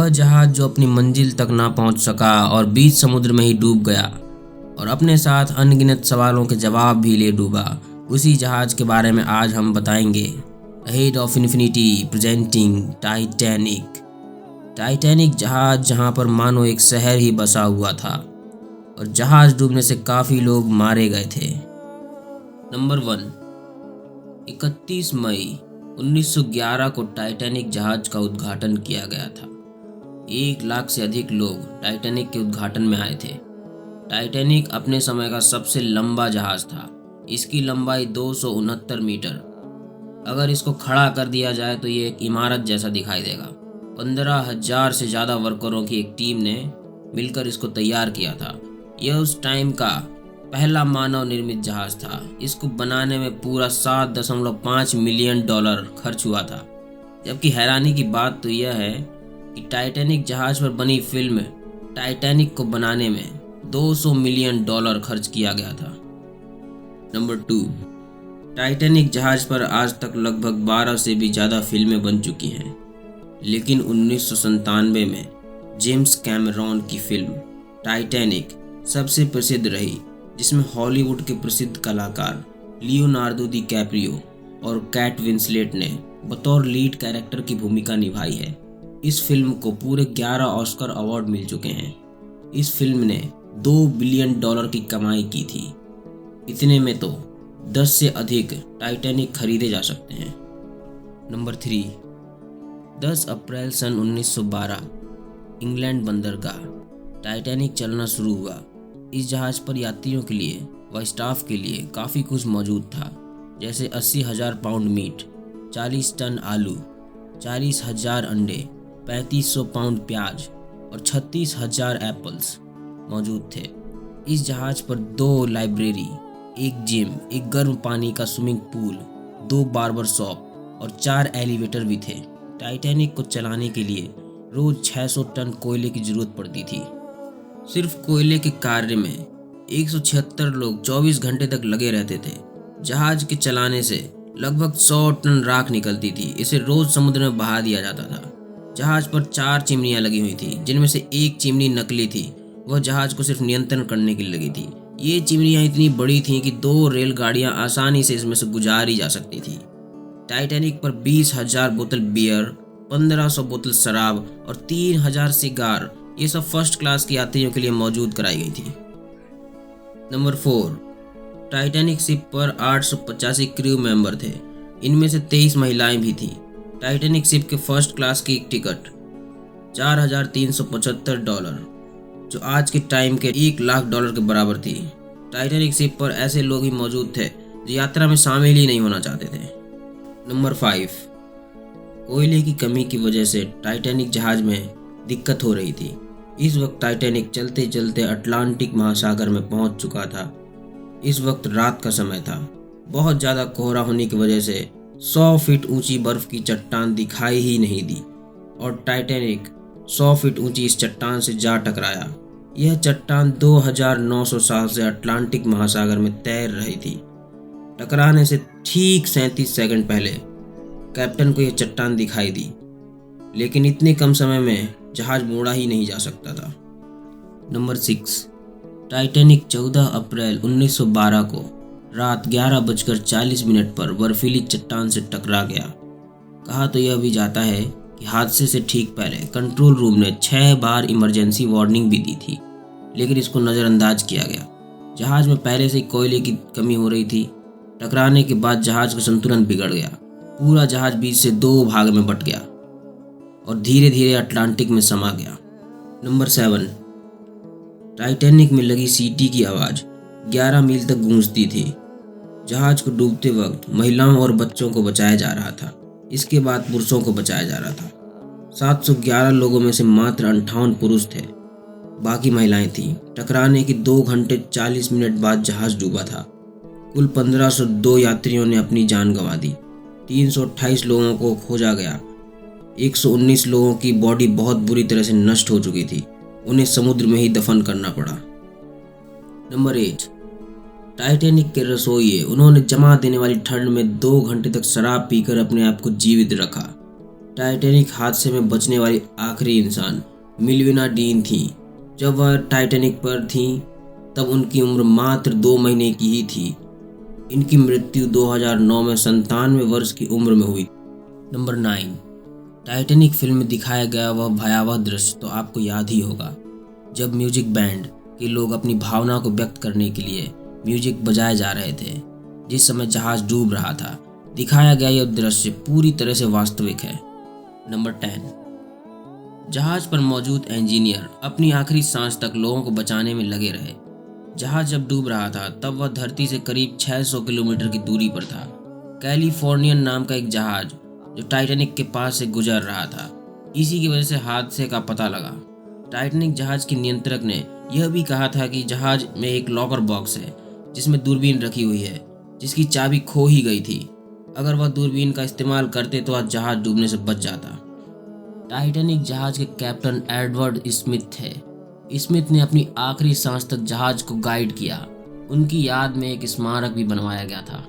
वह जहाज जो अपनी मंजिल तक ना पहुंच सका और बीच समुद्र में ही डूब गया और अपने साथ अनगिनत सवालों के जवाब भी ले डूबा, उसी जहाज के बारे में आज हम बताएंगे। Ahead of infinity presenting Titanic. Titanic जहाज जहां पर मानो एक शहर ही बसा हुआ था और जहाज डूबने से काफ़ी लोग मारे गए थे। नंबर 1, 31 मई 1911 को टाइटैनिक जहाज का उद्घाटन किया गया था। 1 लाख से अधिक लोग टाइटैनिक के उद्घाटन में आए थे। टाइटैनिक अपने समय का सबसे लंबा जहाज था। इसकी लंबाई 269 मीटर। अगर इसको खड़ा कर दिया जाए तो ये एक इमारत जैसा दिखाई देगा। 15,000 से ज़्यादा वर्करों की एक टीम ने मिलकर इसको तैयार किया था। यह उस टाइम का पहला मानव निर्मित जहाज था। इसको बनाने में पूरा $7.5 मिलियन खर्च हुआ था। जबकि हैरानी की बात तो यह है कि टाइटैनिक जहाज पर बनी फिल्म टाइटैनिक को बनाने में $200 मिलियन खर्च किया गया था। नंबर 2, टाइटैनिक जहाज पर आज तक लगभग 12 से भी ज़्यादा फिल्में बन चुकी हैं, लेकिन 1997 में जेम्स कैमरॉन की फिल्म टाइटैनिक सबसे प्रसिद्ध रही, जिसमें हॉलीवुड के प्रसिद्ध कलाकार लियोनार्डो दी कैप्रियो और कैट विंसलेट ने बतौर लीड कैरेक्टर की भूमिका निभाई है। इस फिल्म को पूरे 11 ऑस्कर अवार्ड मिल चुके हैं। इस फिल्म ने $2 बिलियन की कमाई की थी। इतने में तो 10 से अधिक टाइटैनिक खरीदे जा सकते हैं। नंबर 3, 10 अप्रैल सन 1912 इंग्लैंड बंदरगाह टाइटैनिक चलना शुरू हुआ। इस जहाज पर यात्रियों के लिए व स्टाफ के लिए काफ़ी कुछ मौजूद था, जैसे 80,000 पाउंड मीट, 40 टन आलू, 40,000 अंडे, 3500 पाउंड प्याज और 36,000 एप्पल्स मौजूद थे। इस जहाज पर 2 लाइब्रेरी, 1 जिम, एक गर्म पानी का स्विमिंग पूल, 2 बार्बर शॉप और 4 एलिवेटर भी थे। टाइटैनिक को चलाने के लिए रोज 600 टन कोयले की जरूरत पड़ती थी। सिर्फ कोयले के कार्य में 176 लोग 24 घंटे तक लगे रहते थे। जहाज के चलाने से लगभग 100 टन राख निकलती थी। इसे रोज समुद्र में बहा दिया जाता था। जहाज पर 4 चिमनियां लगी हुई थी, जिनमें से एक चिमनी नकली थी। वह जहाज को सिर्फ नियंत्रण करने के लिए लगी थी। ये चिमनियां इतनी बड़ी थीं कि 2 रेलगाड़ियां आसानी से इसमें से गुजारी जा सकती थी। टाइटैनिक पर 20,000 बोतल बियर, 1500 बोतल शराब और 3,000 सिगार, ये सब फर्स्ट क्लास के यात्रियों के लिए मौजूद कराई गई थी। नंबर 4, टाइटैनिक शिप पर 885 क्रू मेंबर थे। इनमें से 23 महिलाएं भी थीं। टाइटैनिक शिप के फर्स्ट क्लास की एक टिकट $4,375, जो आज के टाइम के $1 लाख के बराबर थी। टाइटैनिक शिप पर ऐसे लोग ही मौजूद थे जो यात्रा में शामिल ही नहीं होना चाहते थे। नंबर 5, कोयले की कमी की वजह से टाइटैनिक जहाज में दिक्कत हो रही थी। इस वक्त टाइटैनिक चलते चलते अटलांटिक महासागर में पहुंच चुका था। इस वक्त रात का समय था। बहुत ज़्यादा कोहरा होने की वजह से 100 फीट ऊंची बर्फ की चट्टान दिखाई ही नहीं दी और टाइटैनिक 100 फीट ऊंची इस चट्टान से जा टकराया। यह चट्टान 2,900 साल से अटलांटिक महासागर में तैर रही थी। टकराने से ठीक 37 सेकंड पहले कैप्टन को यह चट्टान दिखाई दी, लेकिन इतने कम समय में जहाज मोड़ा ही नहीं जा सकता था। नंबर 6, टाइटैनिक 14 अप्रैल 1912 को रात 11:40 पर बर्फीली चट्टान से टकरा गया। कहा तो यह भी जाता है कि हादसे से ठीक पहले कंट्रोल रूम ने 6 बार इमरजेंसी वार्निंग भी दी थी, लेकिन इसको नज़रअंदाज किया गया। जहाज में पहले से ही कोयले की कमी हो रही थी। टकराने के बाद जहाज का संतुलन बिगड़ गया। पूरा जहाज बीच से 2 भाग में बट गया और धीरे धीरे अटलांटिक में समा गया। नंबर 7, टाइटैनिक में लगी सीटी की आवाज़ 11 मील तक गूंजती थी। जहाज को डूबते वक्त महिलाओं और बच्चों को बचाया जा रहा था। इसके बाद पुरुषों को बचाया जा रहा था। 711 लोगों में से मात्र 58 पुरुष थे, बाकी महिलाएं थीं। टकराने के 2 घंटे 40 मिनट बाद जहाज डूबा था। कुल 1502 यात्रियों ने अपनी जान गंवा दी। 328 लोगों को खोजा गया। 119 लोगों की बॉडी बहुत बुरी तरह से नष्ट हो चुकी थी। उन्हें समुद्र में ही दफन करना पड़ा। नंबर 8, टाइटैनिक के रसोइये, उन्होंने जमा देने वाली ठंड में 2 घंटे तक शराब पीकर अपने आप को जीवित रखा। टाइटैनिक हादसे में बचने वाली आखिरी इंसान मिल्विना डीन थी। जब वह टाइटैनिक पर थीं तब उनकी उम्र मात्र 2 महीने की ही थी। इनकी मृत्यु 2009 में 97 वर्ष की उम्र में हुई। नंबर 9, टाइटैनिक फिल्म में दिखाया गया वह भयावह दृश्य तो आपको याद ही होगा, जब म्यूजिक बैंड के लोग अपनी भावना को व्यक्त करने के लिए म्यूजिक बजाए जा रहे थे जिस समय जहाज डूब रहा था। दिखाया गया यह दृश्य पूरी तरह से वास्तविक है। नंबर 10, जहाज पर मौजूद इंजीनियर अपनी आखिरी सांस तक लोगों को बचाने में लगे रहे। जहाज जब डूब रहा था तब वह धरती से करीब 600 किलोमीटर की दूरी पर था। कैलिफोर्नियन नाम का एक जहाज जो टाइटैनिक के पास से गुजर रहा था, इसी की वजह से हादसे का पता लगा। टाइटैनिक जहाज के नियंत्रक ने यह भी कहा था कि जहाज में एक लॉकर बॉक्स है जिसमें दूरबीन रखी हुई है, जिसकी चाबी खो ही गई थी। अगर वह दूरबीन का इस्तेमाल करते तो आज जहाज डूबने से बच जाता। टाइटैनिक जहाज के कैप्टन एडवर्ड स्मिथ थे। स्मिथ ने अपनी आखिरी सांस तक जहाज को गाइड किया। उनकी याद में एक स्मारक भी बनवाया गया था।